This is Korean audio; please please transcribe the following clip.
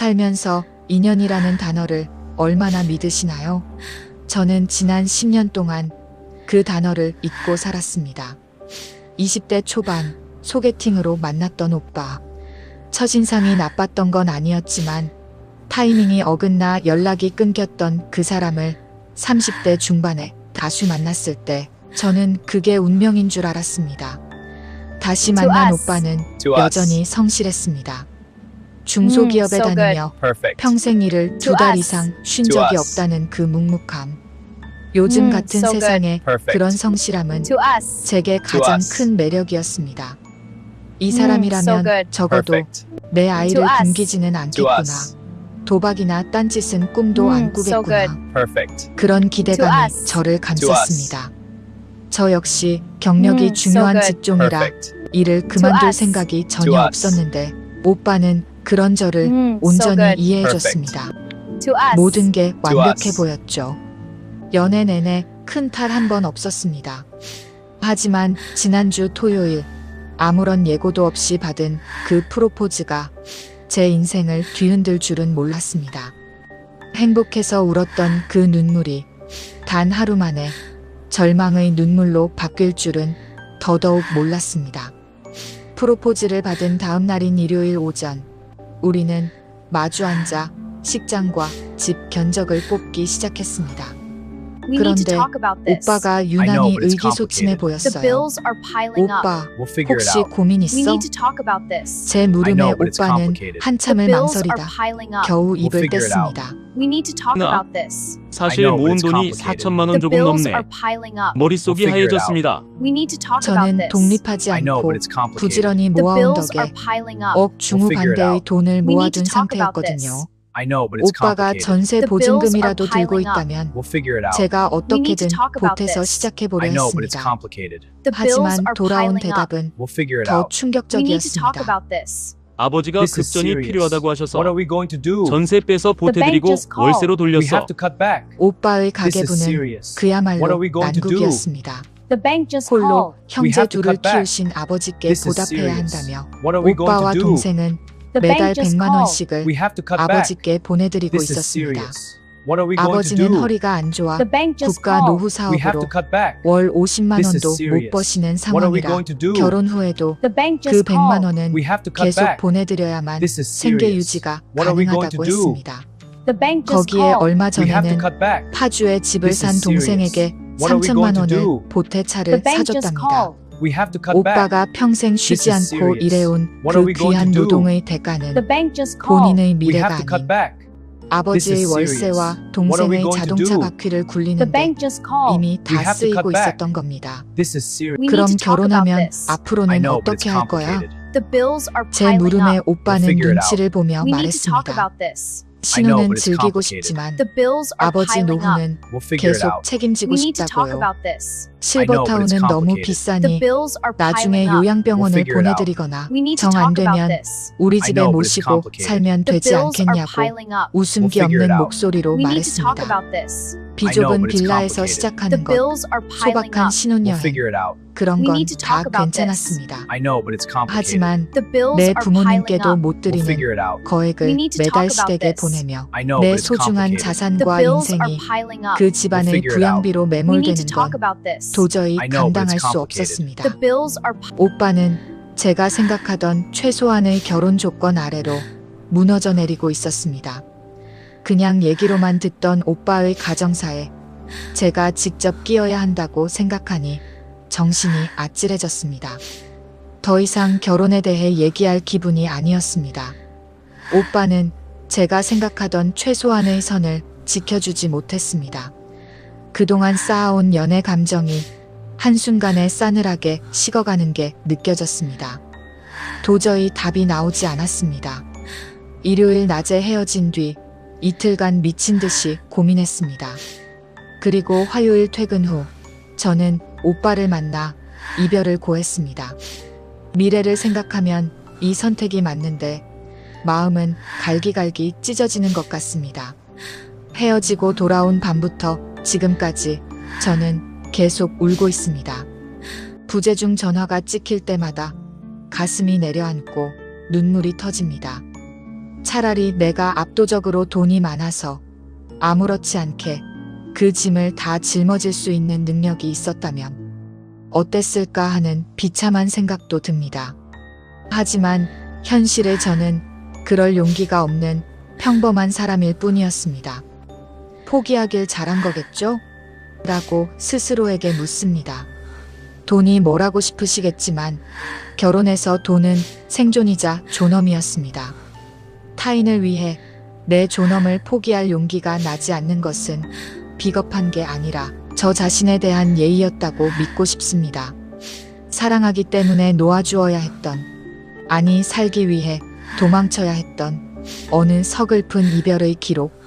살면서 인연이라는 단어를 얼마나 믿으시나요? 저는 지난 10년 동안 그 단어를 잊고 살았습니다. 20대 초반 소개팅으로 만났던 오빠. 첫인상이 나빴던 건 아니었지만 타이밍이 어긋나 연락이 끊겼던 그 사람을 30대 중반에 다시 만났을 때 저는 그게 운명인 줄 알았습니다. 다시 만난 오빠는 여전히 성실했습니다. 중소기업에 다니며 평생 일을 2달 이상 쉰 적이 없다는 그 묵묵함. 요즘 같은 세상에 그런 성실함은 제게 가장 큰 매력이었습니다. 이 사람이라면 적어도 내 아이를 굶기지는 않겠구나. 도박이나 딴짓은 꿈도 안 꾸겠구나. 그런 기대감이 저를 감쌌습니다. 저 역시 경력이 중요한 직종이라 일을 그만둘 생각이 전혀 없었는데 오빠는 그런 저를 온전히 이해해줬습니다. 모든 게 완벽해 보였죠. 연애 내내 큰 탈 한 번 없었습니다. 하지만 지난주 토요일 아무런 예고도 없이 받은 그 프로포즈가 제 인생을 뒤흔들 줄은 몰랐습니다. 행복해서 울었던 그 눈물이 단 하루 만에 절망의 눈물로 바뀔 줄은 더더욱 몰랐습니다. 프로포즈를 받은 다음 날인 일요일 오전, 우리는 마주 앉아 식장과 집 견적을 뽑기 시작했습니다. 그런데 오빠가 유난히 의기소침해 보였어요. 오빠, 혹시 고민 있어? 제 물음에 오빠는 한참을 망설이다 겨우 입을 뗐습니다. 사실 모은 돈이 4천만 원 조금 넘네. 머릿속이 하얘졌습니다. 저는 독립하지 않고 부지런히 모아온 덕에 억 중후반대의 돈을 모아둔 상태였거든요. 오빠가 전세 보증금이라도 들고 있다면 제가 어떻게든 보태서 시작해보려 했습니다. 하지만 돌아온 대답은 더 충격적이었습니다. 아버지가 급전이 필요하다고 하셔서 전세 빼서 보태드리고 월세로 돌렸어. 오빠의 가계부는 그야말로 난국이었습니다. 홀로 형제 둘을 키우신 아버지께 보답해야 한다며 오빠와 동생은 매달 100만 원씩을 아버지께 보내드리고 있었습니다. 아버지는 허리가 안 좋아 국가 노후 사업으로 월 50만 원도 못 버시는 상황이라 결혼 후에도 그 100만 원은 계속 보내드려야만 생계 유지가 가능하다고 했습니다. 거기에 얼마 전에는 파주에 집을 산 동생에게 3천만 원을 보태차를 사줬답니다. 오빠가 평생 쉬지 않고 일해온 그 귀한 노동의 대가는 본인의 미래가 아닌 아버지의 월세와 동생의 자동차 바퀴를 굴리는데 이미 다 쓰이고 있었던 겁니다. 그럼 결혼하면 앞으로는 어떻게 할 거야? 제 물음에 오빠는 눈치를 보며 말했습니다. 신혼은 즐기고 싶지만 아버지 노후는 계속 책임지고 싶다고요. 실버타운은 너무 비싸니 나중에 요양병원을 보내드리거나 정 안 되면 우리 집에 모시고 살면 되지 않겠냐고 웃음기 없는 목소리로 말했습니다. 비좁은 빌라에서 시작하는 것, 소박한 신혼여행, 그런 건 다 괜찮았습니다. 하지만 내 부모님께도 못 드리는 거액을 매달 시댁에 보내며 내 소중한 자산과 인생이 그 집안의 부양비로 매몰되는 건 도저히 감당할 수 없었습니다. 오빠는 제가 생각하던 최소한의 결혼 조건 아래로 무너져 내리고 있었습니다. 그냥 얘기로만 듣던 오빠의 가정사에 제가 직접 끼어야 한다고 생각하니 정신이 아찔해졌습니다. 더 이상 결혼에 대해 얘기할 기분이 아니었습니다. 오빠는 제가 생각하던 최소한의 선을 지켜주지 못했습니다. 그동안 쌓아온 연애 감정이 한순간에 싸늘하게 식어가는 게 느껴졌습니다. 도저히 답이 나오지 않았습니다. 일요일 낮에 헤어진 뒤 이틀간 미친 듯이 고민했습니다. 그리고 화요일 퇴근 후 저는 오빠를 만나 이별을 고했습니다. 미래를 생각하면 이 선택이 맞는데 마음은 갈기갈기 찢어지는 것 같습니다. 헤어지고 돌아온 밤부터 지금까지 저는 계속 울고 있습니다. 부재중 전화가 찍힐 때마다 가슴이 내려앉고 눈물이 터집니다. 차라리 내가 압도적으로 돈이 많아서 아무렇지 않게 그 짐을 다 짊어질 수 있는 능력이 있었다면 어땠을까 하는 비참한 생각도 듭니다. 하지만 현실의 저는 그럴 용기가 없는 평범한 사람일 뿐이었습니다. 포기하길 잘한 거겠죠? 라고 스스로에게 묻습니다. 돈이 뭐라고 싶으시겠지만 결혼해서 돈은 생존이자 존엄이었습니다. 타인을 위해 내 존엄을 포기할 용기가 나지 않는 것은 비겁한 게 아니라 저 자신에 대한 예의였다고 믿고 싶습니다. 사랑하기 때문에 놓아주어야 했던, 아니 살기 위해 도망쳐야 했던 어느 서글픈 이별의 기록,